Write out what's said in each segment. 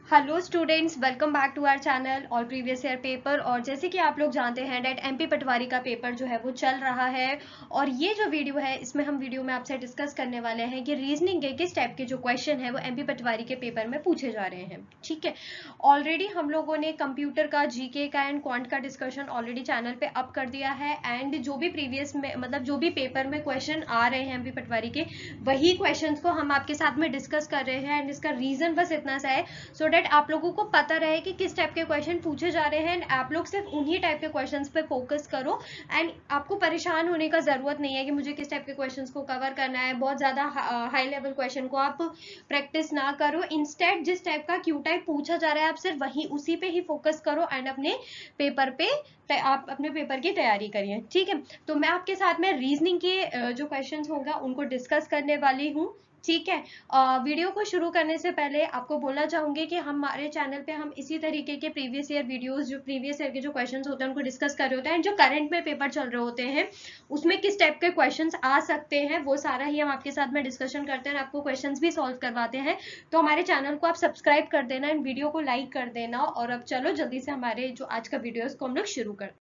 Hello students, welcome back to our channel और previous year paper. और जैसे कि आप लोग जानते हैं डेट एमपी पटवारी का पेपर जो है वो चल रहा है। और ये जो वीडियो है इसमें हम वीडियो में आपसे डिस्कस करने वाले हैं कि रीजनिंग के किस टाइप के जो क्वेश्चन है वो एमपी पटवारी के पेपर में पूछे जा रहे हैं। ठीक है, ऑलरेडी हम लोगों ने कंप्यूटर का, जीके का एंड क्वांट का डिस्कशन ऑलरेडी चैनल पे अप कर दिया है। एंड जो भी प्रीवियस में मतलब जो भी पेपर में क्वेश्चन आ रहे हैं एमपी पटवारी के, वही क्वेश्चन को हम आपके साथ में डिस्कस कर रहे हैं। एंड इसका रीजन बस इतना सा है सो डेट आप लोगों को पता रहे कि किस टाइप के क्वेश्चन पूछे जा रहे हैं। आप लोग सिर्फ उन्हीं टाइप के क्वेश्चंस पे फोकस करो एंड आपको परेशान होने का जरूरत नहीं है कि मुझे किस टाइप के क्वेश्चंस को कवर करना है। बहुत ज्यादा हाई लेवल क्वेश्चन को आप प्रैक्टिस ना करो। इंस्टेड जिस टाइप का क्यू टाइप पूछा जा रहा है आप सिर्फ वही उसी पे ही फोकस करो एंड अपने पेपर पे आप अपने पेपर की तैयारी करिए। ठीक है, तो मैं आपके साथ में रीजनिंग के जो क्वेश्चंस होगा उनको डिस्कस करने वाली हूँ। ठीक है, वीडियो को शुरू करने से पहले आपको बोलना चाहूंगी कि हमारे चैनल पे हम इसी तरीके के प्रीवियस ईयर वीडियोस, जो प्रीवियस ईयर के जो क्वेश्चंस होते हैं उनको डिस्कस कर रहे होते हैं। जो करंट में पेपर चल रहे होते हैं उसमें किस टाइप के क्वेश्चंस आ सकते हैं वो सारा ही हम आपके साथ में डिस्कशन करते हैं, आपको क्वेश्चंस भी सॉल्व करवाते हैं। तो हमारे चैनल को आप सब्सक्राइब कर देना एंड वीडियो को लाइक कर देना। और अब चलो जल्दी से हमारे जो आज का वीडियो है उसको हम लोग शुरू करते हैं।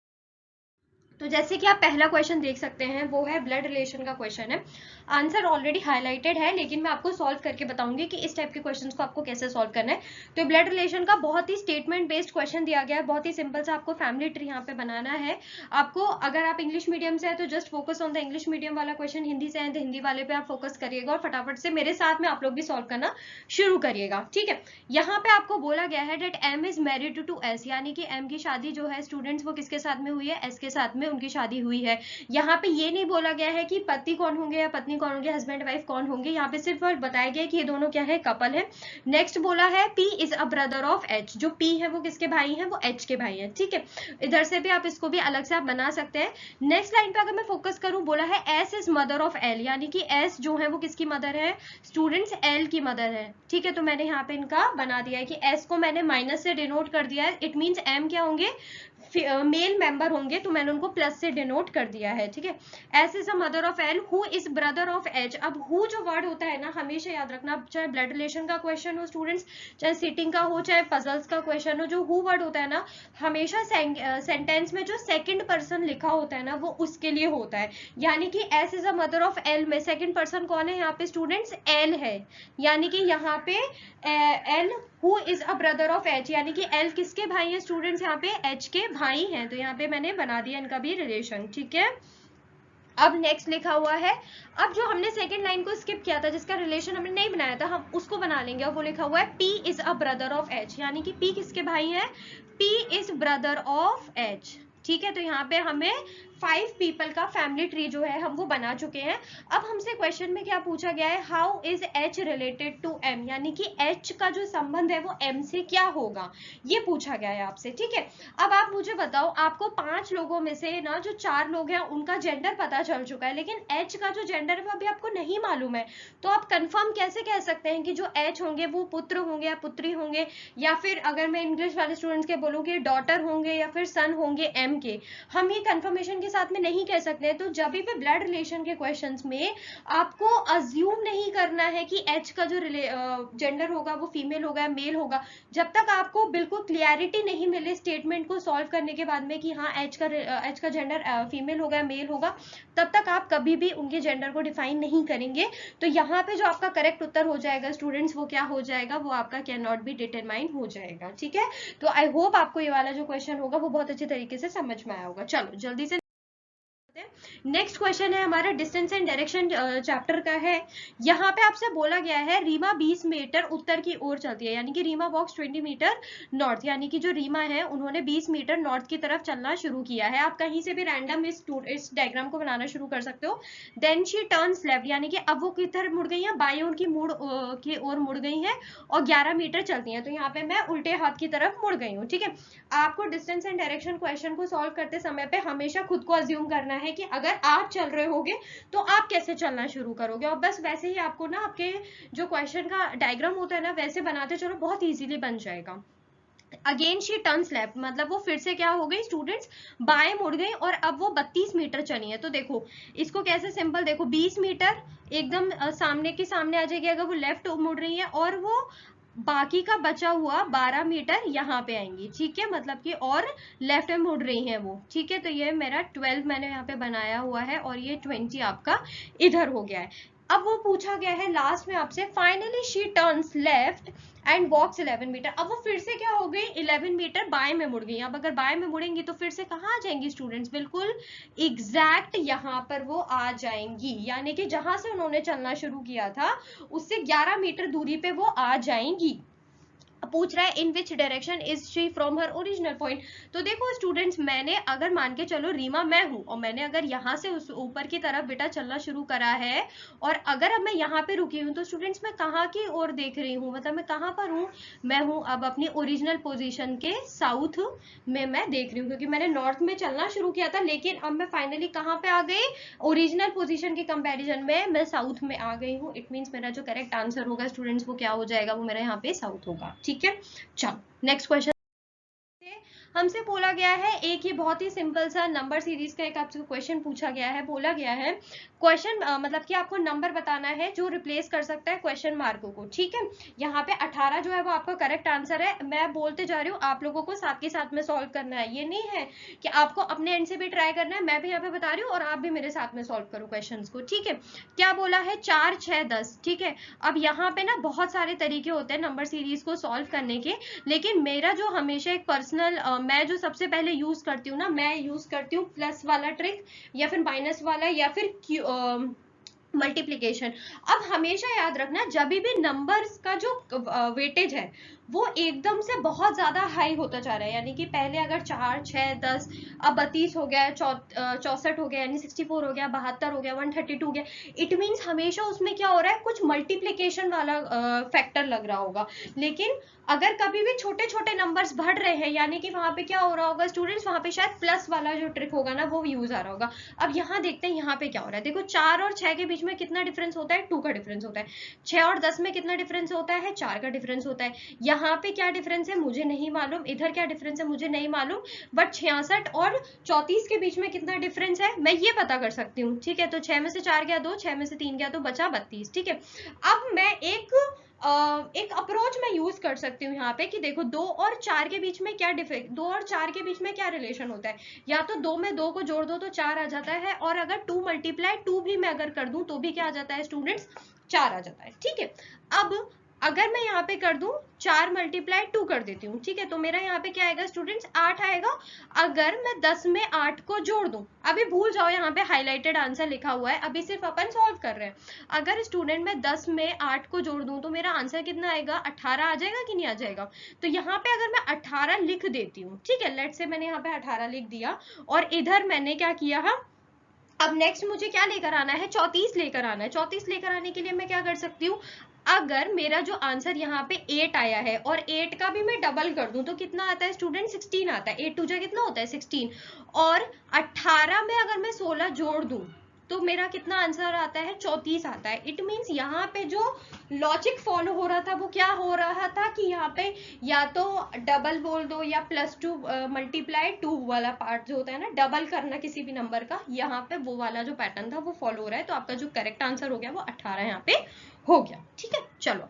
तो जैसे कि आप पहला क्वेश्चन देख सकते हैं वो है ब्लड रिलेशन का क्वेश्चन है। आंसर ऑलरेडी हाईलाइटेड है लेकिन मैं आपको सॉल्व करके बताऊंगी कि इस टाइप के क्वेश्चंस को आपको कैसे सॉल्व करना है। तो ब्लड रिलेशन का बहुत ही स्टेटमेंट बेस्ड क्वेश्चन दिया गया है। बहुत ही सिंपल सा आपको फैमिली ट्री यहाँ पे बनाना है। आपको अगर आप इंग्लिश मीडियम से है तो just focus on the English medium वाला क्वेश्चन, हिंदी से है तो हिंदी वाले पे आप फोकस करिएगा और फटाफट से मेरे साथ में आप लोग भी सॉल्व करना शुरू करिएगा। ठीक है, यहाँ पे आपको बोला गया है that M is married to S, यानी कि एम की शादी जो है स्टूडेंट्स वो किसके साथ में हुई है, एस के साथ में उनकी शादी हुई है। यहाँ पे ये नहीं बोला गया है कि पति कौन होंगे या पत्नी कौन होंगे, हस्बैंड वाइफ कौन होंगे। यहाँ पे सिर्फ बताया गया कि ये दोनों क्या है, कपल है। नेक्स्ट बोला है P is a brother of H, जो पी है वो किसके भाई है, वो एच के भाई है। ठीक है, इधर से भी आप इसको भी अलग से आप बना सकते हैं। नेक्स्ट लाइन पे अगर मैं फोकस करूं, बोला है S is mother of L, यानी कि एस जो है वो किसकी मदर है, स्टूडेंट्स एल की मदर है। ठीक है, तो मैंने यहाँ पे इनका बना दिया है कि एस को मैंने माइनस से डिनोट कर दिया है। इट मीन्स एम क्या होंगे, मेल मेंबर होंगे, तो मैंने उनको प्लस से डिनोट कर दिया है। ठीक है, S is a mother of L, who is brother of H. अब हु जो वर्ड होता है ना, हमेशा याद रखना, चाहे ब्लड रिलेशन का क्वेश्चन हो स्टूडेंट्स, चाहे सिटिंग का हो, चाहे पजल्स का क्वेश्चन हो, जो हु वर्ड होता है ना हमेशा सेंटेंस में जो सेकंड पर्सन लिखा होता है ना वो उसके लिए होता है। यानी कि S is a mother of L में सेकंड पर्सन कौन है, यहाँ पे स्टूडेंट्स एल है। यानी कि यहाँ पे L who is a brother of H, यानी कि एल किसके भाई हैं स्टूडेंट्स, यहाँ पे एच के भाई हैं। तो यहाँ पे मैंने बना दिया इनका भी रिलेशन। ठीक है, अब नेक्स्ट लिखा हुआ है, अब जो हमने सेकंड लाइन को स्किप किया था जिसका रिलेशन हमने नहीं बनाया था हम उसको बना लेंगे। और वो लिखा हुआ है P is a brother of H, यानी कि पी किसके भाई है, P is brother of H. ठीक है, तो यहाँ पे हमें 5 पीपल का फैमिली ट्री जो है हम वो बना चुके हैं। अब हमसे क्वेश्चन में क्या पूछा गया है, how is H related to M, यानी कि एच का जो संबंध है वो एम से क्या होगा, ये पूछा गया है आपसे। ठीक है, अब आप मुझे बताओ, आपको 5 लोगों में से ना जो 4 लोग हैं उनका जेंडर पता चल चुका है, लेकिन एच का जो जेंडर है वो अभी आपको नहीं मालूम है। तो आप कंफर्म कैसे कह सकते हैं कि जो एच होंगे वो पुत्र होंगे या पुत्री होंगे, या फिर अगर मैं इंग्लिश वाले स्टूडेंट्स के बोलूँ कि डॉटर होंगे या फिर सन होंगे एम के, हम ये कंफर्मेशन के साथ में नहीं कह सकते। तो जब भी ब्लड रिलेशन के क्वेश्चंस में आपको अज्यूम नहीं करना है कि एच का जो जेंडर होगा वो फीमेल होगा या मेल होगा। जब तक आपको बिल्कुल क्लियरिटी नहीं मिले स्टेटमेंट को सॉल्व करने के बाद में कि हाँ एच का जेंडर फीमेल होगा या मेल होगा, तब तक आप कभी भी उनके जेंडर को डिफाइन नहीं करेंगे। तो यहाँ पे जो आपका करेक्ट उत्तर हो जाएगा स्टूडेंट्स, वो क्या हो जाएगा, वो आपका कैन नॉट बी डिटरमाइन हो जाएगा। ठीक है, तो आई होप आपको ये वाला जो क्वेश्चन होगा वो बहुत अच्छे तरीके से समझ में आया होगा। चलो जल्दी से नेक्स्ट क्वेश्चन है हमारा डिस्टेंस एंड डायरेक्शन चैप्टर का है। यहाँ पे आपसे बोला गया है रीमा 20 मीटर उत्तर की ओर चलती है, यानी कि रीमा वॉक्स 20 मीटर नॉर्थ, यानी कि जो रीमा है उन्होंने 20 मीटर नॉर्थ की तरफ चलना शुरू किया है। आप कहीं से भी रैंडम इस डायग्राम को बनाना शुरू कर सकते हो। देन शी टर्न्स लेफ्ट, यानी कि अब वो किधर मुड़ गई है, बाई ओर की ओर मुड़ गई है और 11 मीटर चलती है। तो यहाँ पे मैं उल्टे हाथ की तरफ मुड़ गई हूँ। ठीक है, आपको डिस्टेंस एंड डायरेक्शन क्वेश्चन को सॉल्व करते समय पे हमेशा खुद को अज्यूम करना है कि अगर आप चल रहे होगे तो आप कैसे चलना शुरू करोगे, और बस वैसे ही आपको ना आपके जो क्वेश्चन का डायग्राम होता है ना वैसे बनाते चलो, बहुत इजीली बन जाएगा। अगेन शी टर्न्स लेफ्ट, मतलब वो फिर से क्या हो गई स्टूडेंट्स, बाएं मुड़ गई और अब वो 32 मीटर चली है। तो देखो इसको कैसे सिंपल देखो, 20 मीटर एकदम सामने के सामने आ जाएगी अगर वो लेफ्ट मुड़ रही है, और वो बाकी का बचा हुआ 12 मीटर यहाँ पे आएंगी, ठीक है, मतलब कि और लेफ्ट में मुड़ रही हैं वो, ठीक है। तो ये मेरा 12 मैंने यहाँ पे बनाया हुआ है और ये 20 आपका इधर हो गया है। अब वो पूछा गया है लास्ट में आपसे, finally she turns left and walks 11 metre. अब वो फिर से क्या हो गई, 11 मीटर बाएं में मुड़ गई। अब अगर बाएं में मुड़ेंगी तो फिर से कहाँ आ जाएंगी स्टूडेंट्स, बिल्कुल एग्जैक्ट यहाँ पर वो आ जाएंगी, यानी कि जहां से उन्होंने चलना शुरू किया था उससे 11 मीटर दूरी पे वो आ जाएंगी। पूछ रहा है in which direction is she from her original point. तो देखो स्टूडेंट्स, मैंने अगर मान के चलो रीमा मैं हूं और मैंने अगर यहाँ से उस ऊपर की तरफ बेटा चलना शुरू करा है और अगर अब मैं यहाँ पे रुकी हूँ तो स्टूडेंट्स मैं कहाँ की ओर देख रही हूँ, मतलब मैं कहाँ पर हूँ, मैं हूँ अब अपनी ओरिजिनल पोजिशन के साउथ में मैं देख रही हूँ, क्योंकि मैंने नॉर्थ में चलना शुरू किया था लेकिन अब मैं फाइनली कहाँ पे आ गई, ओरिजिनल पोजिशन के कंपेरिजन में मैं साउथ में आ गई हूँ। इट मीन्स मेरा जो करेक्ट आंसर होगा स्टूडेंट्स वो क्या हो जाएगा, वो मेरा यहाँ पे साउथ होगा, ठीक है। चलो नेक्स्ट क्वेश्चन हमसे बोला गया है, एक ये बहुत ही सिंपल सा नंबर सीरीज का एक आपसे क्वेश्चन पूछा गया है, बोला गया है क्वेश्चन मतलब कि आपको नंबर बताना है जो रिप्लेस कर सकता है क्वेश्चन मार्कों को, ठीक है। यहाँ पे 18 जो है वो आपका करेक्ट आंसर है। मैं बोलते जा रही हूँ, आप लोगों को साथ के साथ में सॉल्व करना है, ये नहीं है कि आपको अपने एंड से भी ट्राई करना है, मैं भी यहाँ पे बता रही हूँ और आप भी मेरे साथ में सॉल्व करो क्वेश्चन को, ठीक है। क्या बोला है, 4, 6, 10, ठीक है। अब यहाँ पे ना बहुत सारे तरीके होते हैं नंबर सीरीज को सॉल्व करने के, लेकिन मेरा जो हमेशा एक पर्सनल मैं जो सबसे पहले यूज करती हूँ ना, मैं यूज करती हूँ प्लस वाला ट्रिक या फिर माइनस वाला या फिर मल्टीप्लीकेशन। अब हमेशा याद रखना, जब भी नंबर्स का जो वेटेज है वो एकदम से बहुत ज्यादा हाई होता जा रहा है, यानी कि पहले अगर 4, 6, 10, अब 32 हो गया, 64 हो गया, यानी 64 हो गया, 72 हो गया, 132 हो गया, इट मीन्स हमेशा उसमें क्या हो रहा है, कुछ मल्टीप्लीकेशन वाला फैक्टर लग रहा होगा। लेकिन अगर कभी भी छोटे छोटे नंबर्स बढ़ रहे हैं, यानी कि वहां पे क्या हो रहा होगा स्टूडेंट्स, वहां पे शायद प्लस वाला जो ट्रिक होगा ना वो यूज आ रहा होगा। अब यहाँ देखते हैं यहाँ पे क्या हो रहा है, देखो 4 और 6 के बीच में कितना डिफरेंस होता है, 2 का डिफरेंस होता है। 6 और 10 में कितना डिफरेंस होता है, 4 का डिफरेंस होता है। यहाँ पे क्या डिफरेंस है मुझे नहीं मालूम, इधर क्या डिफरेंस है मुझे नहीं मालूम, बट 66 और 34 के बीच में कितना डिफरेंस है मैं ये पता कर सकती हूँ, ठीक है। तो 6 में से 4 गया 2, 6 में से 3 गया तो बचा 32, ठीक है। अब मैं एक अप्रोच मैं यूज कर सकती हूँ यहाँ पे कि देखो 2 और 4 के बीच में क्या 2 और 4 के बीच में क्या रिलेशन होता है, या तो 2 में 2 को जोड़ दो तो 4 आ जाता है, और अगर 2 मल्टीप्लाई 2 भी मैं अगर कर दूं तो भी क्या आ जाता है स्टूडेंट्स, 4 आ जाता है, ठीक है। अब अगर मैं यहाँ पे कर दूं 4 मल्टीप्लाई 2 कर देती हूँ, ठीक है, तो मेरा यहाँ पे क्या आएगा स्टूडेंट्स, 8 आएगा। अगर मैं 10 में 8 को जोड़ दूं, अभी भूल जाओ यहाँ पे हाईलाइटेड आंसर लिखा हुआ है, अभी सिर्फ अपन सॉल्व कर रहे हैं। अगर स्टूडेंट मैं 10 में 8 को जोड़ दूं तो मेरा आंसर कितना आएगा, 18 आ जाएगा कि नहीं आ जाएगा। तो यहाँ पे अगर मैं 18 लिख देती हूँ, ठीक है, लेट से मैंने यहाँ पे 18 लिख दिया और इधर मैंने क्या किया है, अब नेक्स्ट मुझे क्या लेकर आना है, 34 लेकर आना है। 34 लेकर आने के लिए मैं क्या कर सकती हूँ, अगर मेरा जो आंसर यहाँ पे 8 आया है और 8 का भी मैं डबल कर दूं तो कितना आता है स्टूडेंट, 16 आता है। 8 टू जा कितना होता है 16, और 18 में अगर मैं 16 जोड़ दूं तो मेरा कितना आंसर आता है, 34 आता है। इट मीन्स यहाँ पे जो लॉजिक फॉलो हो रहा था वो क्या हो रहा था कि यहाँ पे या तो डबल बोल दो या +2 मल्टीप्लाई 2 वाला पार्ट जो होता है ना, डबल करना किसी भी नंबर का, यहाँ पे वो वाला जो पैटर्न था वो फॉलो हो रहा है। तो आपका जो करेक्ट आंसर हो गया वो 18 यहाँ पे हो गया, ठीक है। चलो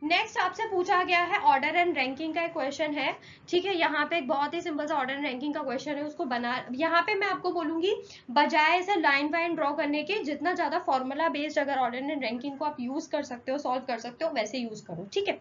नेक्स्ट आपसे पूछा गया है ऑर्डर एंड रैंकिंग का एक क्वेश्चन है, ठीक है। यहाँ पे एक बहुत ही सिंपल सा ऑर्डर एंड रैंकिंग का क्वेश्चन है, उसको बना, यहाँ पे मैं आपको बोलूंगी बजाय ऐसे लाइन वाइन ड्रॉ करने के, जितना ज्यादा फॉर्मूला बेस्ड अगर ऑर्डर एंड रैंकिंग को आप यूज कर सकते हो, सॉल्व कर सकते हो, वैसे यूज करो, ठीक है।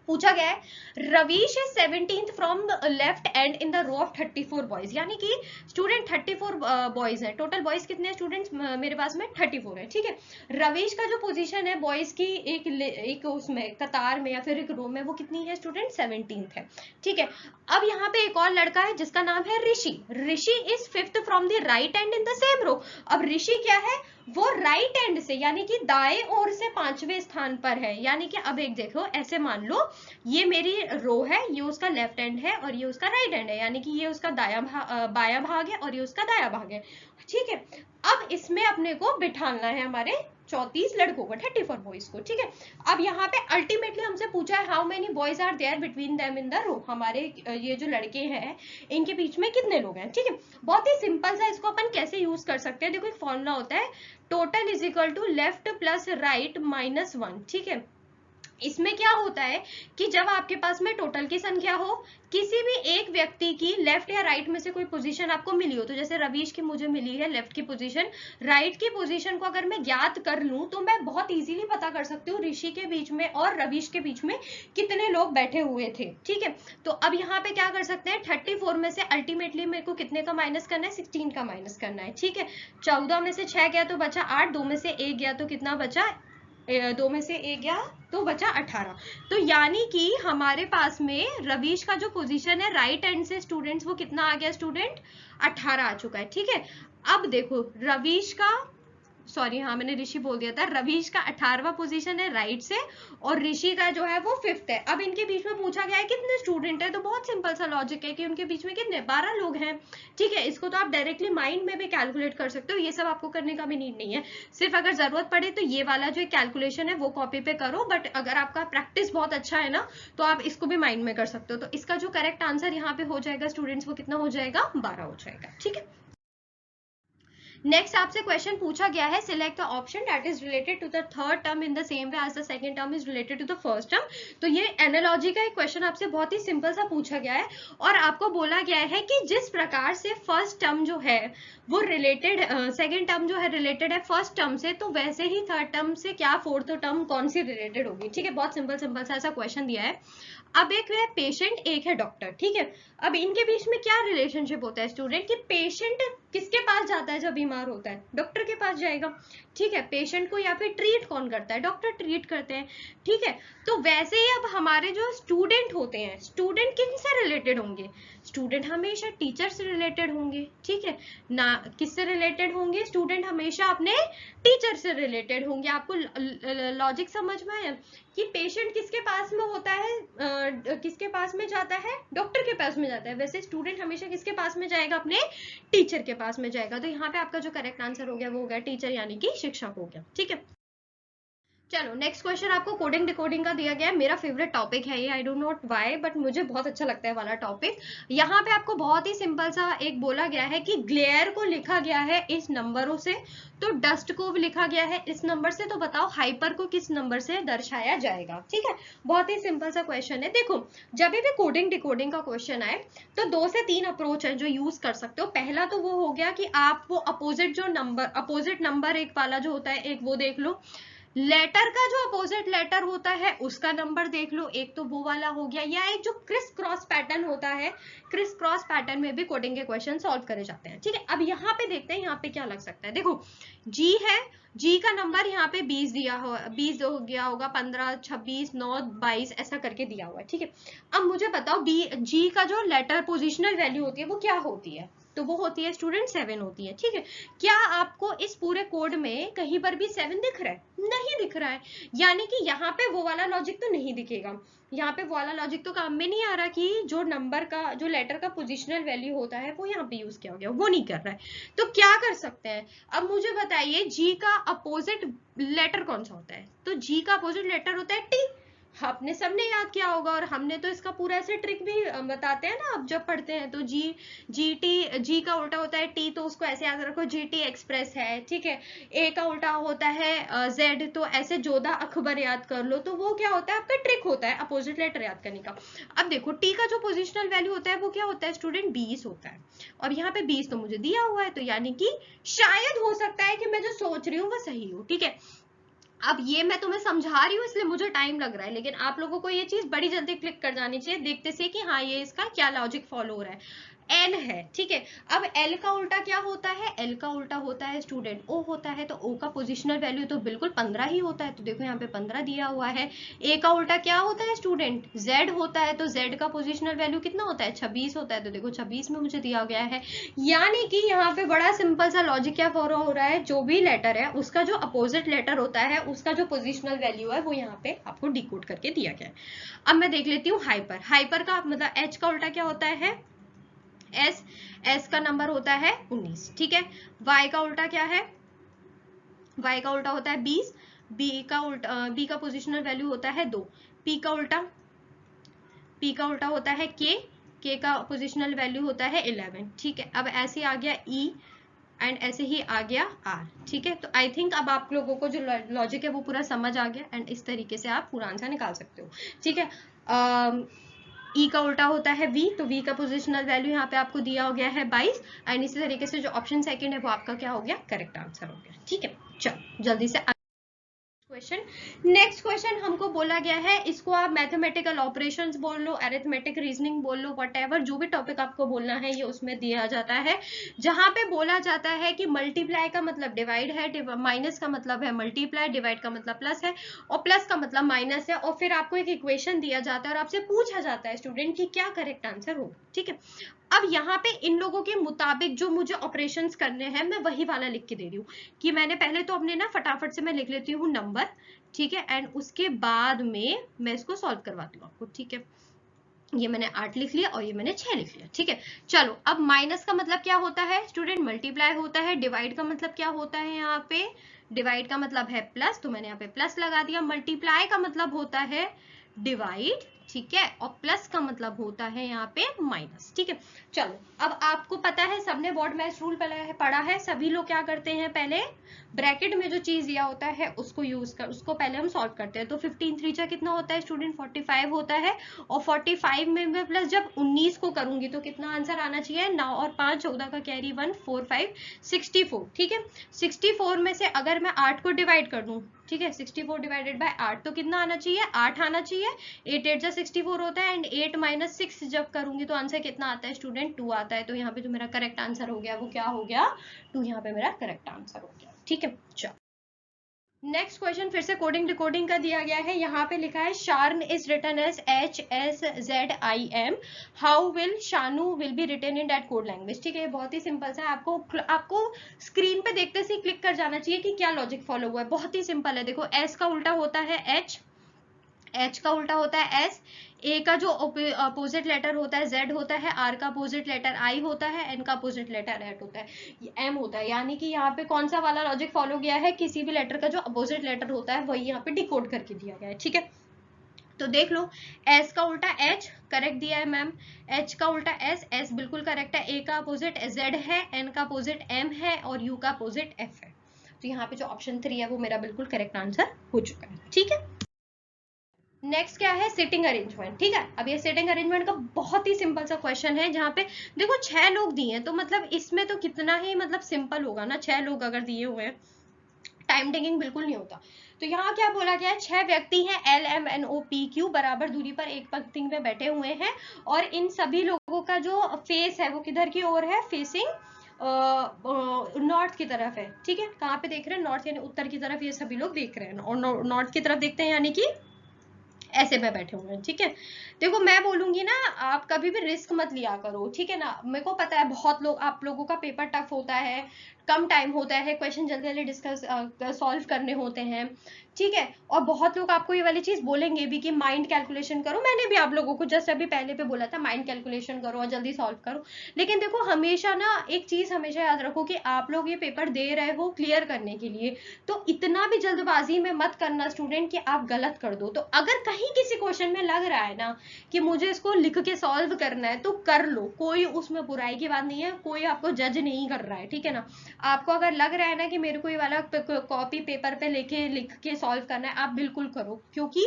पूछा गया है Ravish is 17th from left end in the row of 34 boys, यानी कि स्टूडेंट 34 बॉयज है, टोटल बॉयज कितने हैं स्टूडेंट्स मेरे पास में 34 है, ठीक है। रवीश का जो पोजीशन है बॉयज की एक उसमें कतार में या फिर एक रो में वो कितनी है स्टूडेंट, 17th है, ठीक है। अब यहाँ पे एक और लड़का है जिसका नाम है Rishi, Rishi is 5th from the right end in the same row. अब ऋषि क्या है, वो राइट एंड से यानी कि दाएं ओर से 5वें स्थान पर है, यानी कि अब एक देखो ऐसे मान लो ये मेरी रो है, ये उसका लेफ्ट एंड है और ये उसका राइट एंड है, यानी कि ये उसका बायां भाग है और ये उसका दायां भाग है, ठीक है। अब इसमें अपने को बिठाना है हमारे 34 लड़कों को, 34 बॉयज को, ठीक है। अब यहाँ पे अल्टीमेटली हमसे पूछा है how many boys are there between them in the row, हमारे ये जो लड़के हैं इनके बीच में कितने लोग हैं, ठीक है। बहुत ही सिंपल सा इसको अपन कैसे यूज कर सकते हैं, देखो एक फॉर्मूला होता है total is equal to left plus right -1, ठीक है। इसमें क्या होता है कि जब आपके पास में टोटल की संख्या हो, किसी भी एक व्यक्ति की लेफ्ट या राइट में से कोई पोजीशन आपको मिली हो, तो जैसे रवीश की मुझे मिली है लेफ्ट की पोजीशन, राइट की पोजीशन को अगर मैं ज्ञात कर लूं तो मैं बहुत इजीली पता कर सकती हूँ ऋषि के बीच में और रवीश के बीच में कितने लोग बैठे हुए थे। ठीक है, तो अब यहाँ पे क्या कर सकते हैं, 34 में से अल्टीमेटली मेरे को कितने का माइनस करना है, 16 का माइनस करना है। ठीक है, 14 में से 6 गया तो बचा 8, 2 में से 1 गया तो कितना बचा, 2 में से 1 गया तो बचा 18। तो यानी कि हमारे पास में रवीश का जो पोजीशन है राइट हैंड से स्टूडेंट्स, वो कितना आ गया स्टूडेंट, 18 आ चुका है। ठीक है, अब देखो रवीश का, सॉरी हाँ मैंने ऋषि बोल दिया था, रवीश का 18वां पोजीशन है राइट से और ऋषि का जो है वो 5th है। अब इनके बीच में पूछा गया है कितने स्टूडेंट है, तो बहुत सिंपल सा लॉजिक है कि उनके बीच में कितने, 12 लोग हैं। ठीक है, इसको तो आप डायरेक्टली माइंड में भी कैलकुलेट कर सकते हो, ये सब आपको करने का भी नीड नहीं है। सिर्फ अगर जरूरत पड़े तो ये वाला जो कैलकुलेशन है वो कॉपी पे करो, बट अगर आपका प्रैक्टिस बहुत अच्छा है ना तो आप इसको भी माइंड में कर सकते हो। तो इसका जो करेक्ट आंसर यहाँ पे हो जाएगा स्टूडेंट्स, वो कितना हो जाएगा, 12 हो जाएगा। ठीक है, नेक्स्ट आपसे क्वेश्चन पूछा गया है, select the option that is related to the third term in the same way as the second term is related to the first term. तो ये एनालॉजी का एक क्वेश्चन आपसे बहुत ही सिंपल सा पूछा गया है और आपको बोला गया है कि जिस प्रकार से फर्स्ट टर्म जो है वो रिलेटेड, सेकेंड टर्म जो है रिलेटेड है फर्स्ट टर्म से, तो वैसे ही थर्ड टर्म से क्या फोर्थ टर्म कौन सी रिलेटेड होगी। ठीक है, बहुत सिंपल सिंपल सा ऐसा क्वेश्चन दिया है। अब एक है पेशेंट, एक है डॉक्टर। ठीक है, अब इनके बीच में क्या रिलेशनशिप होता है स्टूडेंट, कि पेशेंट किसके पास जाता है जब बीमार होता है, डॉक्टर के पास जाएगा। ठीक है, पेशेंट को या फिर ट्रीट कौन करता है, डॉक्टर ट्रीट करते हैं। ठीक है, तो वैसे ही अब हमारे जो स्टूडेंट होते हैं, स्टूडेंट किनसे रिलेटेड होंगे, स्टूडेंट हमेशा टीचर से रिलेटेड होंगे। ठीक है ना, किससे रिलेटेड होंगे, स्टूडेंट हमेशा अपने टीचर से रिलेटेड होंगे। आपको लॉजिक समझ में आया कि पेशेंट किसके पास में होता है, किसके पास में जाता है, डॉक्टर के पास में जाता है, वैसे स्टूडेंट हमेशा किसके पास में जाएगा, अपने टीचर के पास में जाएगा। तो यहाँ पे आपका जो करेक्ट आंसर हो गया वो हो गया टीचर, यानी कि शिक्षक हो गया। ठीक है, चलो नेक्स्ट क्वेश्चन आपको कोडिंग डिकोडिंग का दिया गया है। मेरा फेवरेट टॉपिक है ये, I don't know why, but मुझे बहुत अच्छा लगता है वाला टॉपिक। यहाँ पे आपको बहुत ही सिंपल सा एक बोला गया है कि ग्लेयर को लिखा गया है इस नंबरों से, तो डस्ट को भी लिखा गया है इस नंबर से, तो बताओ हाइपर को किस नंबर से दर्शाया जाएगा। ठीक है, बहुत ही सिंपल सा क्वेश्चन है। देखो जब भी कोडिंग डिकोडिंग का क्वेश्चन आए तो 2 से 3 अप्रोच है जो यूज कर सकते हो। पहला तो वो हो गया कि आप वो अपोजिट नंबर एक वाला जो होता है एक वो देख लो, लेटर का जो अपोजिट लेटर होता है उसका नंबर देख लो, एक तो वो वाला हो गया, या एक जो क्रिस क्रॉस पैटर्न होता है, क्रिस क्रॉस पैटर्न में भी कोडिंग के क्वेश्चन सॉल्व करे जाते हैं। ठीक है, अब यहाँ पे देखते हैं यहाँ पे क्या लग सकता है। देखो जी है, जी का नंबर यहाँ पे 20 दिया हो, 20 हो गया होगा, 15, 26, 9, 22 ऐसा करके दिया हुआ है। ठीक है, अब मुझे बताओ जी का जो लेटर पोजिशनल वैल्यू होती है वो क्या होती है, तो वो होती है स्टूडेंट 7 होती है। ठीक है, क्या आपको इस पूरे कोड में कहीं पर भी 7 दिख रहा है, नहीं दिख रहा है, यानी कि यहाँ पे वो वाला लॉजिक तो नहीं दिखेगा, यहाँ पे वो वाला लॉजिक तो काम में नहीं आ रहा कि जो नंबर का जो लेटर का पोजिशनल वैल्यू होता है वो यहाँ पे यूज किया गया, वो नहीं कर रहा है। तो क्या कर सकते हैं, अब मुझे बताइए जी का अपोजिट लेटर कौन सा होता है, तो जी का अपोजिट लेटर होता है टी, आपने सबने याद किया होगा, और हमने तो इसका पूरा ऐसे ट्रिक भी बताते हैं ना, अब जब पढ़ते हैं तो जी का उल्टा होता है टी, तो उसको ऐसे याद रखो जी टी एक्सप्रेस है। ठीक है, ए का उल्टा होता है जेड, तो ऐसे जोधा अकबर याद कर लो, तो वो क्या होता है आपका ट्रिक होता है अपोजिट लेटर याद करने का। अब देखो टी का जो पोजिशनल वैल्यू होता है वो क्या होता है स्टूडेंट, 20 होता है, और यहाँ पे 20 तो मुझे दिया हुआ है, तो यानी कि शायद हो सकता है कि मैं जो सोच रही हूँ वो सही हो। ठीक है, अब ये मैं तुम्हें समझा रही हूँ इसलिए मुझे टाइम लग रहा है, लेकिन आप लोगों को ये चीज बड़ी जल्दी क्लिक कर जानी चाहिए देखते से कि हाँ ये इसका क्या लॉजिक फॉलो हो रहा है। एल है, ठीक है, अब एल का उल्टा क्या होता है, एल का उल्टा होता है स्टूडेंट ओ होता है, तो ओ का पोजिशनल वैल्यू तो बिल्कुल 15 ही होता है, तो देखो यहाँ पे 15 दिया हुआ है। ए का उल्टा क्या होता है स्टूडेंट, जेड होता है, तो जेड का पोजिशनल वैल्यू कितना होता है, 26 होता है, तो देखो 26 में मुझे दिया गया है। यानी कि यहाँ पे बड़ा सिंपल सा लॉजिक क्या फॉलो हो रहा है, जो भी लेटर है उसका जो अपोजिट लेटर होता है उसका जो पोजिशनल वैल्यू है वो यहाँ पे आपको डिकोड करके दिया गया है। अब मैं देख लेती हूँ हाइपर, हाइपर का मतलब एच का उल्टा क्या होता है, एस, एस का नंबर होता है 19। ठीक है, वाई का उल्टा क्या है, वाई का उल्टा होता है 20, बी का पोजिशनल वैल्यू होता है 2, पी का उल्टा होता है के का पोजिशनल वैल्यू होता है 11। ठीक है, अब ऐसे आ गया ई, एंड ऐसे ही आ गया आर, ठीक है। तो आई थिंक अब आप लोगों को जो लॉजिक है वो पूरा समझ आ गया, एंड इस तरीके से आप पूरा आंसर निकाल सकते हो, ठीक है। ई का उल्टा होता है वी, तो वी का पोजिशनल वैल्यू यहाँ पे आपको दिया हो गया है 22, एंड इसी तरीके से जो ऑप्शन सेकंड है वो आपका क्या हो गया, करेक्ट आंसर हो गया, ठीक है। चलो जल्दी से क्वेश्चन, नेक्स्ट क्वेश्चन हमको बोला गया है, इसको आप मैथमेटिकल ऑपरेशंस बोल लो, अरिथमेटिक रीजनिंग बोल लो, व्हाटएवर जो भी टॉपिक आपको बोलना है ये उसमें दिया जाता है, जहां पे बोला जाता है कि मल्टीप्लाई का मतलब डिवाइड है, माइनस का मतलब है मल्टीप्लाई, डिवाइड का मतलब प्लस है, और प्लस का मतलब माइनस है, और फिर आपको एक इक्वेशन दिया जाता है और आपसे पूछा जाता है स्टूडेंट कि क्या करेक्ट आंसर होगा, ठीक है। अब यहाँ पे इन लोगों के मुताबिक जो मुझे ऑपरेशंस करने हैं मैं वही वाला लिख के दे रही हूँ, कि मैंने पहले तो अपने ना फटाफट से मैं लिख लेती हूँ नंबर, ठीक है, एंड उसके बाद में मैं इसको सॉल्व करवाती हूँ आपको, ठीक है। ये मैंने 8 लिख लिया और ये मैंने 6 लिख लिया, ठीक है। चलो अब माइनस का मतलब क्या होता है स्टूडेंट, मल्टीप्लाई होता है, डिवाइड का मतलब क्या होता है, यहाँ पे डिवाइड का मतलब है प्लस, तो मैंने यहाँ पे प्लस लगा दिया, मल्टीप्लाई का मतलब होता है डिवाइड, ठीक है, और प्लस का मतलब होता है यहाँ पे माइनस, ठीक है। चलो अब आपको पता है, सबने बोर्ड मैथ्स रूल पढ़ा है, सभी लोग क्या करते हैं, पहले ब्रैकेट में जो चीज दिया होता है उसको यूज कर, उसको पहले हम सॉल्व करते हैं। तो 15 3 कितना होता है स्टूडेंट, 45 होता है, और 45 में मैं प्लस जब 19 को करूंगी तो कितना आंसर आना चाहिए, 9 और 5 14 का कैरी 1 4 5 64, ठीक है। 64 में से अगर मैं 8 को डिवाइड कर दूं, ठीक है, 64 डिवाइडेड बाय 8 तो कितना आना चाहिए, 8 आना चाहिए, 8 8 जा 64 होता है, एंड 8 माइनस 6 जब करूंगी तो आंसर कितना आता है स्टूडेंट, 2 आता है। तो यहाँ पे जो मेरा करेक्ट आंसर हो गया वो क्या हो गया, 2 यहाँ पे मेरा करेक्ट आंसर हो गया, ठीक है। चलो नेक्स्ट क्वेश्चन फिर से कोडिंग डिकोडिंग का दिया गया है, यहाँ पे लिखा है शार्न is written as HSZIM, how will Shanu will be written in that code language, ठीक है। ये बहुत ही सिंपल सा है, आपको स्क्रीन पे देखते से क्लिक कर जाना चाहिए कि क्या लॉजिक फॉलो हुआ है, बहुत ही सिंपल है। देखो एस का उल्टा होता है H का उल्टा होता है S, A का जो अपोजिट लेटर होता है Z होता है, R का अपोजिट लेटर I होता है, N का अपोजिट लेटर H होता है, M होता है। यानी कि यहाँ पे कौन सा वाला लॉजिक फॉलो गया है, किसी भी लेटर का जो अपोजिट लेटर होता है वही यहाँ पे डिकोड करके दिया गया है, ठीक है। तो देख लो, S का उल्टा H करेक्ट दिया है मैम, H का उल्टा S बिल्कुल करेक्ट है, A का अपोजिट Z है, N का अपोजिट M है, और U का अपोजिट F है। तो यहाँ पे जो ऑप्शन 3 है वो मेरा बिल्कुल करेक्ट आंसर हो चुका है, ठीक है। नेक्स्ट क्या है, सिटिंग अरेंजमेंट, ठीक है। अब ये सिटिंग अरेंजमेंट का बहुत ही सिंपल सा क्वेश्चन है, जहाँ पे देखो 6 लोग दिए हैं, तो मतलब इसमें तो कितना ही मतलब सिंपल होगा ना, 6 लोग अगर दिए हुए हैं, टाइम टेकिंग बिल्कुल नहीं होता। तो यहाँ क्या बोला गया है, 6 व्यक्ति हैं LMNOPQ बराबर दूरी पर एक पंक्ति में बैठे हुए हैं, और इन सभी लोगों का जो फेस है वो किधर की ओर है, फेसिंग नॉर्थ की तरफ है, ठीक है। कहाँ पे देख रहे हैं, नॉर्थ यानी उत्तर की तरफ ये सभी लोग देख रहे हैं, और नॉर्थ की तरफ देखते हैं यानी कि ऐसे में बैठे हुए हैं, ठीक है। देखो मैं बोलूंगी ना, आप कभी भी रिस्क मत लिया करो, ठीक है ना। मेरे को पता है बहुत लोग, आप लोगों का पेपर टफ होता है, कम टाइम होता है, क्वेश्चन जल्दी जल्दी डिस्कस सॉल्व करने होते हैं, ठीक है। और बहुत लोग आपको ये वाली चीज बोलेंगे भी कि माइंड कैलकुलेशन करो, मैंने भी आप लोगों को जस्ट अभी पहले पे बोला था माइंड कैलकुलेशन करो और जल्दी सॉल्व करो। लेकिन देखो हमेशा ना एक चीज हमेशा याद रखो कि आप लोग ये पेपर दे रहे हो क्लियर करने के लिए, तो इतना भी जल्दबाजी में मत करना स्टूडेंट कि आप गलत कर दो। तो अगर कहीं किसी क्वेश्चन में लग रहा है ना कि मुझे इसको लिख के सॉल्व करना है तो कर लो, कोई उसमें बुराई की बात नहीं है, कोई आपको जज नहीं कर रहा है, ठीक है ना। आपको अगर लग रहा है ना कि मेरे को ये वाला कॉपी पेपर पे लेके लिख के सॉल्व करना है, आप बिल्कुल करो, क्योंकि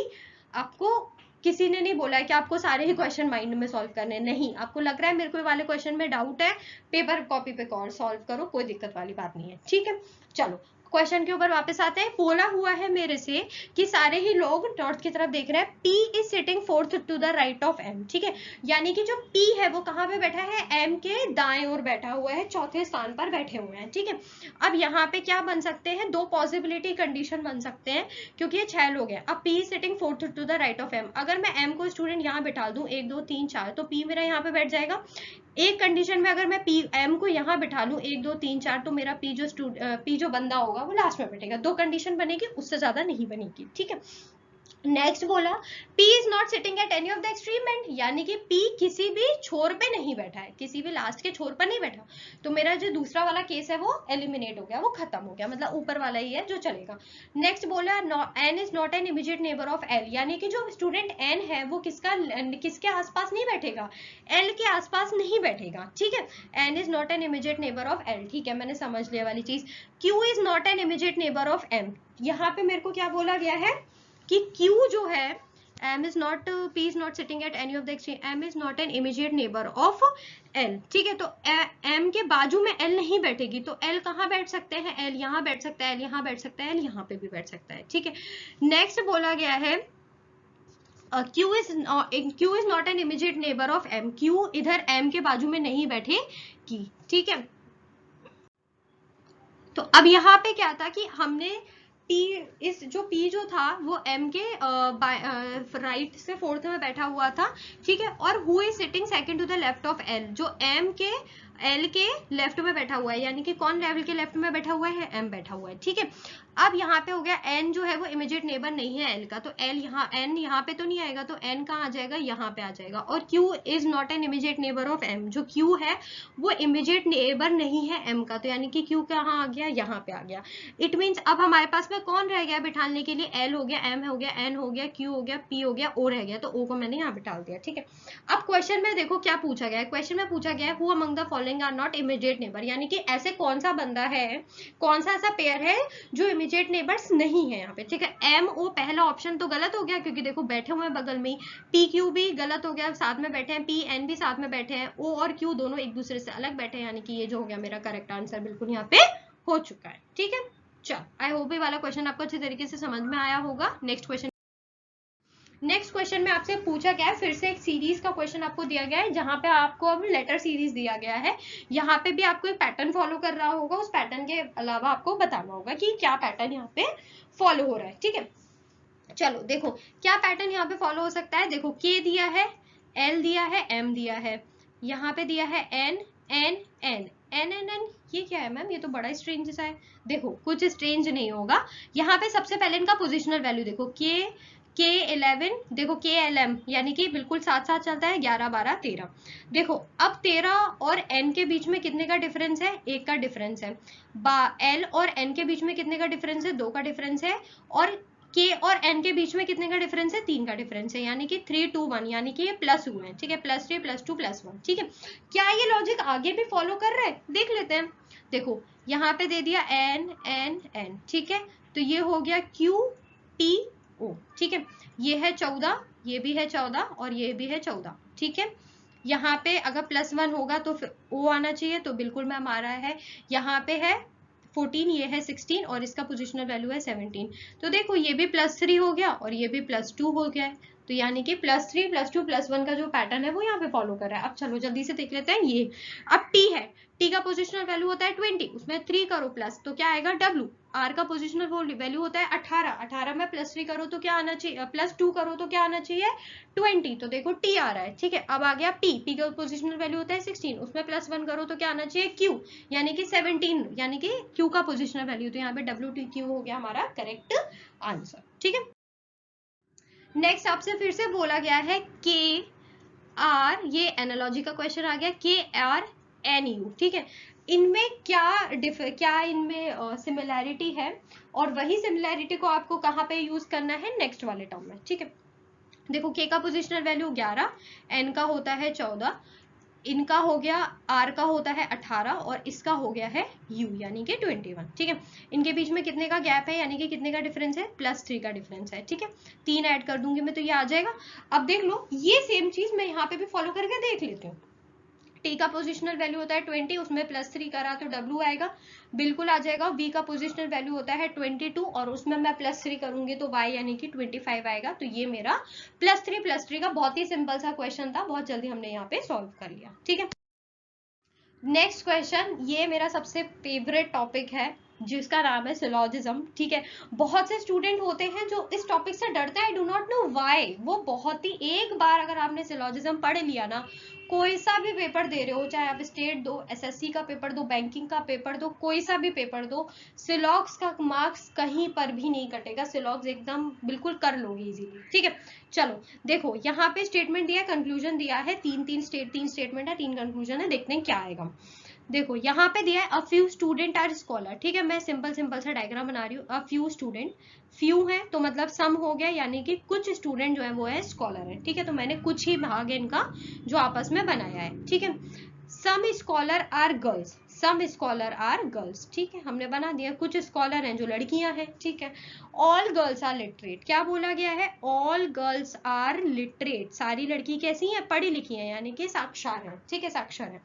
आपको किसी ने नहीं बोला है कि आपको सारे ही क्वेश्चन माइंड में सॉल्व करने, नहीं। आपको लग रहा है मेरे को ये वाले क्वेश्चन में डाउट है, पेपर कॉपी पे सॉल्व करो, कोई दिक्कत वाली बात नहीं है, ठीक है। चलो क्वेश्चन के ऊपर वापस आते हैं। बोला हुआ है मेरे से कि सारे ही लोग नॉर्थ की तरफ देख रहे हैं, P is sitting fourth to the right of M, ठीक है। यानी कि जो P है वो कहाँ पे बैठा है, M के दाएं ओर बैठा हुआ है, चौथे स्थान पर बैठे हुए हैं, ठीक है। अब यहाँ पे क्या बन सकते हैं, दो पॉसिबिलिटी कंडीशन बन सकते हैं, क्योंकि ये 6 लोग हैं। अब P is sitting fourth to the right of M, अगर मैं M को स्टूडेंट यहाँ बैठा दूं 1 2 3 4, तो P मेरा यहाँ पे बैठ जाएगा। एक कंडीशन में अगर मैं M को यहाँ बिठा लूं 1 2 3 4, तो मेरा P जो बंदा होगा वो लास्ट में बैठेगा। दो कंडीशन बनेगी, उससे ज्यादा नहीं बनेगी, ठीक है। नेक्स्ट बोला P is not sitting at any of the extreme and, यानी कि P किसी भी छोर पे नहीं बैठा है, किसी भी लास्ट के छोर पर नहीं बैठा, तो मेरा जो दूसरा वाला केस है वो एलिमिनेट हो गया, वो खत्म हो गया, मतलब ऊपर वाला ही है जो चलेगा। नेक्स्ट बोला N is not an immediate neighbour of L, यानी कि जो स्टूडेंट N है वो किसके आसपास नहीं बैठेगा, L के आसपास नहीं बैठेगा, ठीक है। N is not an immediate neighbour of L, ठीक है, मैंने समझ लिया वाली चीज। Q is not an immediate neighbour of M, यहाँ पे मेरे को क्या बोला गया है कि Q जो है M is not P is not sitting at any of the extreme, M is not an immediate neighbor of L, ठीक है। तो M के बाजू में L नहीं बैठेगी, तो L कहाँ बैठ सकते हैं, L यहाँ बैठ सकता है, L यहाँ बैठ सकता है, L यहाँ पे भी बैठ सकता है, ठीक है। नेक्स्ट बोला गया है Q is not an immediate neighbor of M, Q इधर M के बाजू में नहीं बैठेगी, ठीक है। तो अब यहाँ पे क्या था कि हमने जो P जो था वो M के राइट से फोर्थ में बैठा हुआ था, ठीक है, और who is sitting second to the left of L, जो M के L के लेफ्ट में बैठा हुआ है, यानी कि कौन लेवल के लेफ्ट में बैठा हुआ है, M बैठा हुआ है, ठीक है। अब यहाँ पे हो गया N जो है वो इमीडिएट नेबर नहीं है L का, तो L यहाँ N यहाँ पे तो नहीं आएगा, तो N कहाँ आ जाएगा, यहाँ पे आ जाएगा। और Q is not an immediate neighbour of M, जो Q है वो इमीडिएट नेबर नहीं है M का, तो यानी कि Q कहाँ आ गया, यहाँ पे आ गया। इट मीन्स अब हमारे पास में कौन रह गया बिठाने के लिए, L हो गया, M हो गया, N हो गया, Q हो गया, P हो गया, O रह गया, तो O को मैंने यहाँ बिठा दिया, ठीक है। अब क्वेश्चन में देखो क्या पूछा गया है, क्वेश्चन में पूछा गया है who among the following are not immediate neighbour, यानी कि ऐसे कौन सा बंदा है, कौन सा ऐसा पेयर है जो इमीडिएट नेबर्स नहीं है यहाँ पे, ठीक है। M O पहला ऑप्शन तो गलत हो गया, क्योंकि देखो बैठे हुए हैं बगल में ही, P Q भी गलत हो गया, साथ में बैठे हैं, P N भी साथ में बैठे हैं, O और Q दोनों एक दूसरे से अलग बैठे हैं, यानी कि ये जो हो गया मेरा करेक्ट आंसर बिल्कुल यहाँ पे हो चुका है, ठीक है। चल आई होप ये वाला क्वेश्चन आपको अच्छे तरीके से समझ में आया होगा। नेक्स्ट क्वेश्चन में आपसे पूछा गया है, फिर से एक सीरीज का क्वेश्चन आपको दिया गया है, जहां पे आपको अब लेटर सीरीज दिया गया है, यहाँ पे भी आपको एक पैटर्न फॉलो कर रहा होगा, उस पैटर्न के अलावा आपको बताना होगा कि क्या पैटर्न यहाँ पे फॉलो हो रहा है, ठीक है। चलो देखो क्या पैटर्न यहाँ पे फॉलो हो सकता है, देखो K दिया है, L दिया है, M दिया है, यहाँ पे दिया है N N N N N N, ये क्या है मैम, ये तो बड़ा स्ट्रेंज सा है। देखो कुछ स्ट्रेंज नहीं होगा, यहाँ पे सबसे पहले इनका पोजिशनल वैल्यू देखो, K11 देखो, KLM यानी कि बिल्कुल साथ साथ चलता है, 11 12 13। देखो अब 13 और N के बीच में कितने का डिफरेंस है, 1 का डिफरेंस है। L और N के बीच में कितने का डिफरेंस है, 2 का डिफरेंस है। और K और N के बीच में कितने का डिफरेंस है, 3 का डिफरेंस है, यानी कि 3 2 1, यानी कि ये प्लस हुए हैं, ठीक है, +3 +2 +1, ठीक है। क्या ये लॉजिक आगे भी फॉलो कर रहा है, देख लेते हैं। देखो यहाँ पे दे दिया N N N, ठीक है, तो ये हो गया Q T O, ठीक है, ये है 14, ये भी है 14 और ये भी है 14, ठीक है। यहाँ पे अगर +1 होगा तो फिर O आना चाहिए, तो बिल्कुल मैम आ रहा है। यहाँ पे है 14, ये है 16 और इसका पोजिशनल वैल्यू है 17, तो देखो ये भी +3 हो गया और ये भी +2 हो गया है, तो यानी कि +3 +2 +1 का जो पैटर्न है वो यहाँ पे फॉलो कर रहा है। अब चलो जल्दी से देख लेते हैं ये। अब T है, T का पोजिशनल वैल्यू होता है 20, उसमें 3 करो प्लस तो क्या आएगा W। R का पोजिशनल वैल्यू होता है 18, 18 में +3 करो तो क्या आना चाहिए, +2 करो तो क्या आना चाहिए 20, तो देखो T आ रहा है, ठीक है। अब आ गया P का पोजिशनल वैल्यू होता है 16, उसमें +1 करो तो क्या आना चाहिए Q, यानी कि 17, यानी कि Q का पोजिशनल वैल्यू, तो यहाँ पे WTQ हो गया हमारा करेक्ट आंसर, ठीक है। नेक्स्ट आपसे फिर से बोला गया है KR, ये एनालॉजी का क्वेश्चन आ गया, KRNU, ठीक है। इनमें क्या इनमें सिमिलैरिटी है, और वही सिमिलैरिटी को आपको कहाँ पे यूज करना है, नेक्स्ट वाले टर्म में, ठीक है। देखो K का पोजिशनल वैल्यू 11, N का होता है 14, इनका हो गया R का होता है 18 और इसका हो गया है U यानी कि 21, ठीक है। इनके बीच में कितने का गैप है, यानी कि कितने का डिफरेंस है, +3 का डिफरेंस है, ठीक है। 3 ऐड कर दूंगी मैं तो ये आ जाएगा। अब देख लो ये सेम चीज मैं यहाँ पे भी फॉलो करके देख लेती हूँ। T का पोजिशनल वैल्यू होता है 20, उसमें +3 करा तो W आएगा, बिल्कुल आ जाएगा। V का पोजिशनल वैल्यू होता है 22 और उसमें मैं +3 करूंगी तो Y यानी कि 25 आएगा, तो ये मेरा +3 का बहुत ही सिंपल सा क्वेश्चन था, बहुत जल्दी हमने यहाँ पे सॉल्व कर लिया, ठीक है। नेक्स्ट क्वेश्चन, ये मेरा सबसे फेवरेट टॉपिक है, जिसका नाम है सिलॉजिज्म। ठीक है, बहुत से स्टूडेंट होते हैं जो इस टॉपिक से डरते हैं, I do not know why. वो बहुत ही, एक बार अगर आपने सिलॉजिज्म पढ़ लिया ना, कोई सा भी पेपर दे रहे हो, चाहे आप स्टेट दो, एसएससी का पेपर दो, बैंकिंग का पेपर दो, कोई सा भी पेपर दो, सिलॉक्स का मार्क्स कहीं पर भी नहीं कटेगा। सिलॉक्स एकदम बिल्कुल कर लोगे इजीली। ठीक है, चलो देखो यहाँ पे स्टेटमेंट दिया है, कंक्लूजन दिया है, तीन स्टेटमेंट है, 3 कंक्लूजन है, देखते हैं क्या आएगा। देखो यहाँ पे दिया है a few student are scholar. ठीक है, मैं सिंपल सा डायग्राम बना रही हूँ। अ फ्यू स्टूडेंट, फ्यू है तो मतलब सम हो गया, यानी कि कुछ स्टूडेंट जो है वो है स्कॉलर है। ठीक है, तो मैंने कुछ ही भाग है इनका जो आपस में बनाया है। ठीक है, some scholar are girls, some scholar are girls. ठीक है, हमने बना दिया, कुछ स्कॉलर हैं जो लड़कियां हैं। ठीक है, ऑल गर्ल्स आर लिटरेट, क्या बोला गया है, ऑल गर्ल्स आर लिटरेट, सारी लड़की कैसी हैं, पढ़ी लिखी हैं, यानी कि साक्षर है। ठीक है, साक्षर है।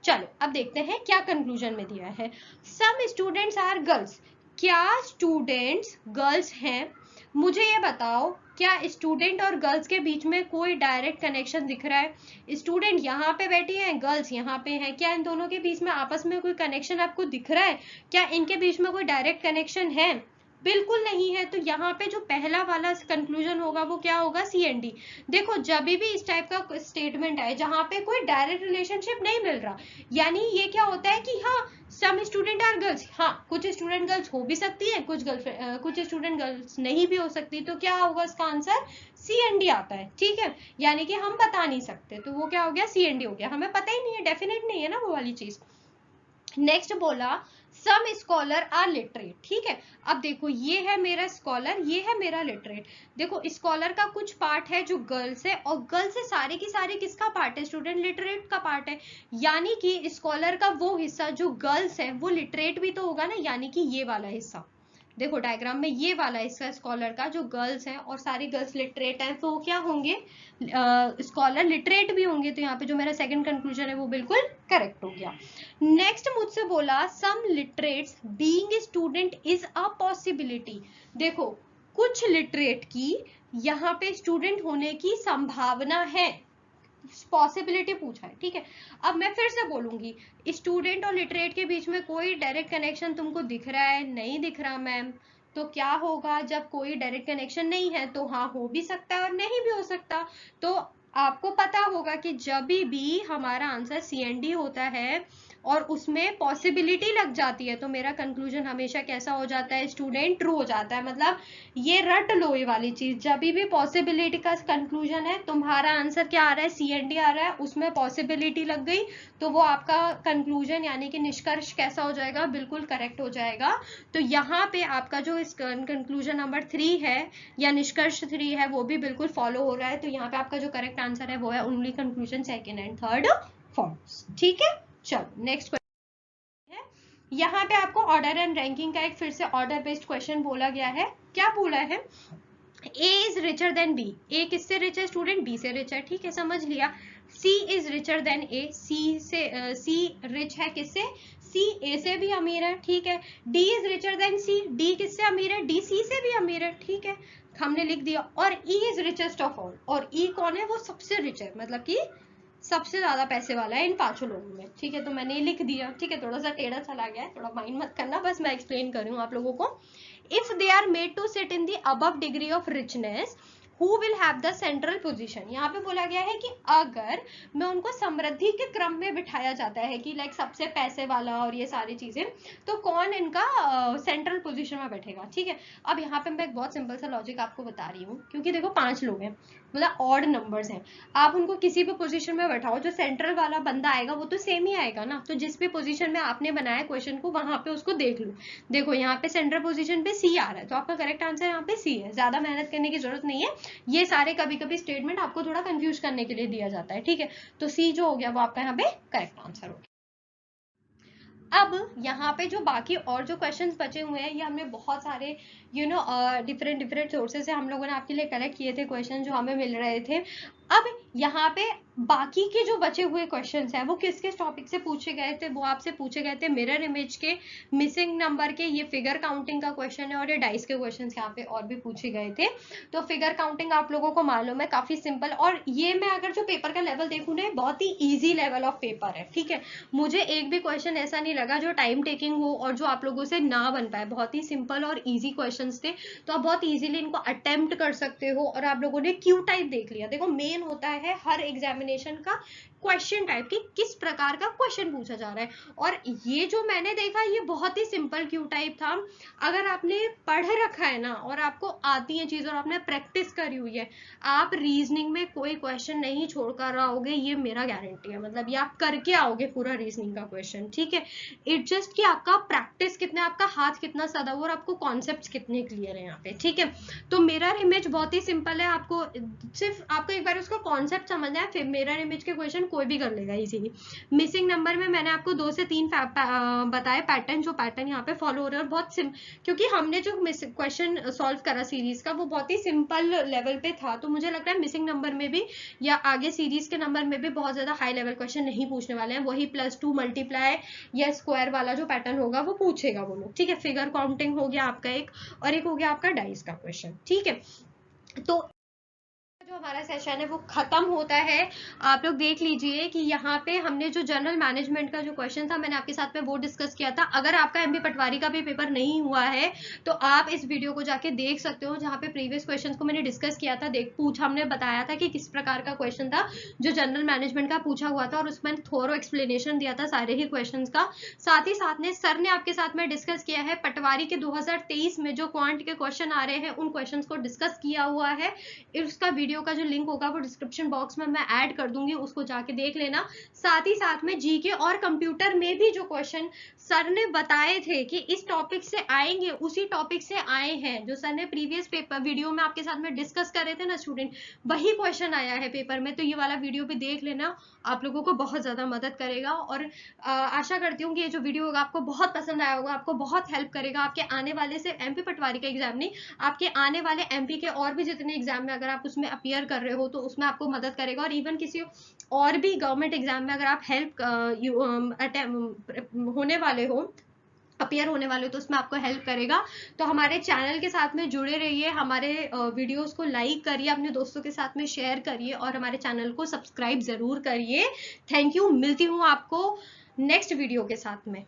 चलो अब देखते हैं क्या कंक्लूजन में दिया है। सम स्टूडेंट्स आर गर्ल्स, क्या स्टूडेंट्स गर्ल्स हैं, मुझे ये बताओ क्या स्टूडेंट और गर्ल्स के बीच में कोई डायरेक्ट कनेक्शन दिख रहा है। स्टूडेंट यहाँ पे बैठी है, गर्ल्स यहाँ पे है, क्या इन दोनों के बीच में आपस में कोई कनेक्शन आपको दिख रहा है, क्या इनके बीच में कोई डायरेक्ट कनेक्शन है, बिल्कुल नहीं है। तो यहाँ पे जो पहला वाला कंक्लूजन होगा वो क्या होगा, सी एंड डी। देखो जब भी इस टाइप का स्टेटमेंट है जहां पे कोई डायरेक्ट रिलेशनशिप नहीं मिल रहा, यानी ये क्या होता है कि हाँ सम स्टूडेंट आर गर्ल्स, हाँ कुछ स्टूडेंट गर्ल्स हो भी सकती है, कुछ स्टूडेंट गर्ल्स नहीं भी हो सकती, तो क्या होगा इसका आंसर, सी एंड डी आता है। ठीक है, यानी कि हम बता नहीं सकते, तो वो क्या हो गया, सी एंड डी हो गया, हमें पता ही नहीं है, डेफिनेट नहीं है ना वो वाली चीज। नेक्स्ट बोला सम स्कॉलर आर लिटरेट। ठीक है, अब देखो ये है मेरा स्कॉलर, ये है मेरा लिटरेट। देखो स्कॉलर का कुछ पार्ट है जो गर्ल्स है, और गर्ल्स से सारे की सारे किसका पार्ट है, स्टूडेंट, लिटरेट का पार्ट है। यानी कि स्कॉलर का वो हिस्सा जो गर्ल्स है वो लिटरेट भी तो होगा ना, यानी कि ये वाला हिस्सा। देखो डायग्राम में ये वाला हिस्सा स्कॉलर का जो गर्ल्स हैं और सारी गर्ल्स लिटरेट हैं, तो क्या होंगे, स्कॉलर लिटरेट भी होंगे। तो यहाँ पे जो मेरा सेकंड कंक्लूजन है वो बिल्कुल करेक्ट हो गया। नेक्स्ट मुझसे बोला some literates being student is a possibility. देखो कुछ लिटरेट की यहाँ पे स्टूडेंट होने की संभावना है, पॉसिबिलिटी पूछा है। ठीक है, अब मैं फिर से बोलूंगी, स्टूडेंट और लिटरेट के बीच में कोई डायरेक्ट कनेक्शन तुमको दिख रहा है, नहीं दिख रहा मैम, तो क्या होगा, जब कोई डायरेक्ट कनेक्शन नहीं है तो हाँ हो भी सकता है और नहीं भी हो सकता। तो आपको पता होगा कि जब भी हमारा आंसर सी एंड डी होता है और उसमें पॉसिबिलिटी लग जाती है, तो मेरा कंक्लूजन हमेशा कैसा हो जाता है, स्टूडेंट, ट्रू हो जाता है। मतलब ये रट लो ये वाली चीज, जब भी पॉसिबिलिटी का कंक्लूजन है, तुम्हारा आंसर क्या आ रहा है, सी एंड डी आ रहा है, उसमें पॉसिबिलिटी लग गई, तो वो आपका कंक्लूजन यानी कि निष्कर्ष कैसा हो जाएगा, बिल्कुल करेक्ट हो जाएगा। तो यहाँ पे आपका जो इस कंक्लूजन नंबर 3 है या निष्कर्ष 3 है वो भी बिल्कुल फॉलो हो रहा है। तो यहाँ पे आपका जो करेक्ट आंसर है वो है only conclusion second and third forms. ठीक है, चलो नेक्स्ट क्वेश्चन है, यहाँ पे आपको ऑर्डर एंड रैंकिंग का एक फिर से ऑर्डर बेस्ड क्वेश्चन बोला गया है। क्या बोला है, ए इज रिचर देन बी, ए किससे रिच है स्टूडेंट, बी से रिच है। ठीक है, समझ लिया। C is richer than A, C rich है किससे, सी ए से भी अमीर है। ठीक है, D is richer than C, D किससे अमीर है, डी सी से भी अमीर है। ठीक है, हमने लिख दिया। और E is richest of all, और ई कौन है, वो सबसे रिच है, मतलब कि सबसे ज्यादा पैसे वाला है इन पांचों लोगों में। ठीक है, तो मैंने ये लिख दिया। ठीक है, थोड़ा सा टेढ़ा चला गया है, थोड़ा माइंड मत करना, बस मैं एक्सप्लेन कर रही हूँ आप लोगों को। if they are made to sit in the above degree of richness, who will have the central position। यहाँ पे बोला गया है कि अगर मैं उनको समृद्धि के क्रम में बिठाया जाता है कि लाइक सबसे पैसे वाला और ये सारी चीजें, तो कौन इनका सेंट्रल पोजीशन में बैठेगा। ठीक है, अब यहाँ पे मैं एक बहुत सिंपल सा लॉजिक आपको बता रही हूँ, क्योंकि देखो 5 लोग हैं, मतलब ऑड नंबर्स हैं, आप उनको किसी भी पोजीशन में बैठाओ, जो सेंट्रल वाला बंदा आएगा वो तो सेम ही आएगा ना। तो जिस भी पोजीशन में आपने बनाया क्वेश्चन को, वहां पे उसको देख लो। देखो यहाँ पे सेंट्रल पोजीशन पे सी आ रहा है, तो आपका करेक्ट आंसर यहाँ पे सी है। ज्यादा मेहनत करने की जरूरत नहीं है, ये सारे कभी कभी स्टेटमेंट आपको थोड़ा कंफ्यूज करने के लिए दिया जाता है। ठीक है, तो सी जो हो गया वो आपका यहाँ पे करेक्ट आंसर हो गया। अब यहाँ पे जो बाकी और जो क्वेश्चंस बचे हुए हैं, ये हमने बहुत सारे डिफरेंट डिफरेंट सोर्सेज से हम लोगों ने आपके लिए कलेक्ट किए थे क्वेश्चन जो हमें मिल रहे थे। अब यहाँ पे बाकी के जो बचे हुए क्वेश्चंस हैं वो किस किस टॉपिक से पूछे गए थे, वो आपसे पूछे गए थे मिरर इमेज के, मिसिंग नंबर के, ये फिगर काउंटिंग का क्वेश्चन है और ये डाइस के क्वेश्चंस यहाँ पे और भी पूछे गए थे। तो फिगर काउंटिंग आप लोगों को मालूम है काफी सिंपल, और ये मैं अगर जो पेपर का लेवल देखूं ना बहुत ही ईजी लेवल ऑफ पेपर है, ठीक है। मुझे एक भी क्वेश्चन ऐसा नहीं लगा जो टाइम टेकिंग हो और जो आप लोगों से ना बन पाए, बहुत ही सिंपल और ईजी क्वेश्चन थे। तो आप बहुत ईजिली इनको अटेम्प्ट कर सकते हो। और आप लोगों ने क्यू टाइप देख लिया, देखो मेन होता है हर एग्जामिनेशन का क्वेश्चन टाइप की किस प्रकार का क्वेश्चन पूछा जा रहा है, और ये जो मैंने देखा ये बहुत ही सिंपल क्यू टाइप था। अगर आपने पढ़ रखा है ना और आपको आती है चीज और आपने प्रैक्टिस करी हुई है, आप रीजनिंग में कोई क्वेश्चन नहीं छोड़ कर आओगे, ये मेरा गारंटी है। मतलब ये आप करके आओगे पूरा रीजनिंग का क्वेश्चन, ठीक है। इट जस्ट कि आपका प्रैक्टिस कितना, आपका हाथ कितना सदा हुआ और आपको कॉन्सेप्ट कितने क्लियर है यहाँ पे, ठीक है। तो मिरर इमेज बहुत ही सिंपल है, आपको सिर्फ आपको एक बार उसका कॉन्सेप्ट समझना है, फिर मिरर इमेज के क्वेश्चन कोई भी कर लेगा इजीली। मिसिंग नंबर में मैंने आपको 2 से 3 बताए पैटर्न, जो पैटर्न यहाँ पे फॉलो हो रहे हैं, और बहुत क्योंकि हमने जो क्वेश्चन सॉल्व करा सीरीज का वो बहुत ही सिंपल लेवल पे था, तो मुझे लगता है मिसिंग नंबर में भी या आगे सीरीज के नंबर में भी बहुत ज्यादा हाई लेवल क्वेश्चन नहीं पूछने वाले हैं। वही +2 मल्टीप्लाई या स्क्वायर वाला जो पैटर्न होगा वो पूछेगा वो लोग, ठीक है। फिगर काउंटिंग हो गया आपका एक, और एक हो गया आपका डाइस का क्वेश्चन, ठीक है। तो जो हमारा सेशन है वो खत्म होता है। आप लोग देख लीजिए कि यहाँ पे हमने जो जनरल मैनेजमेंट का जो क्वेश्चन था मैंने आपके साथ में वो डिस्कस किया था। अगर आपका एमपी पटवारी का भी पेपर नहीं हुआ है तो आप इस वीडियो को जाके देख सकते हो, जहाँ पे प्रीवियस क्वेश्चन को मैंने डिस्कस किया था, हमने बताया था कि किस प्रकार का क्वेश्चन था जो जनरल मैनेजमेंट का पूछा हुआ था, और उसमें थोरो एक्सप्लेनेशन दिया था सारे ही क्वेश्चन का। साथ ही साथ में सर ने आपके साथ में डिस्कस किया है पटवारी के 2023 में जो क्वांट के क्वेश्चन आ रहे हैं उन क्वेश्चन को डिस्कस किया हुआ है। उसका वीडियो का जो लिंक होगा वो डिस्क्रिप्शन बॉक्स में मैं ऐड कर दूंगी, उसको जाके देख लेना। साथ ही साथ में जीके और कंप्यूटर में भी जो क्वेश्चन सर ने बताए थे कि इस टॉपिक से आएंगे उसी टॉपिक से आए हैं, जो सर ने प्रीवियस पेपर वीडियो में आपके साथ में डिस्कस करे थे ना स्टूडेंट, वही क्वेश्चन आया है पेपर में। तो ये वाला वीडियो भी देख लेना, आप लोगों को बहुत ज्यादा मदद करेगा। और आशा करती हूँ कि ये जो वीडियो होगा आपको बहुत पसंद आया होगा, आपको बहुत हेल्प करेगा आपके आने वाले सिर्फ एमपी पटवारी का एग्जाम नहीं, आपके आने वाले एमपी के और भी जितने एग्जाम में अगर आप उसमें अपीयर कर रहे हो तो उसमें आपको मदद करेगा। और इवन किसी और भी गवर्नमेंट एग्जाम में अगर आप हेल्प होने वाले हो, अपीयर होने वाले हो, तो उसमें आपको हेल्प करेगा। तो हमारे चैनल के साथ में जुड़े रहिए, हमारे वीडियोस को लाइक करिए, अपने दोस्तों के साथ में शेयर करिए और हमारे चैनल को सब्सक्राइब जरूर करिए। थैंक यू, मिलती हूँ आपको नेक्स्ट वीडियो के साथ में।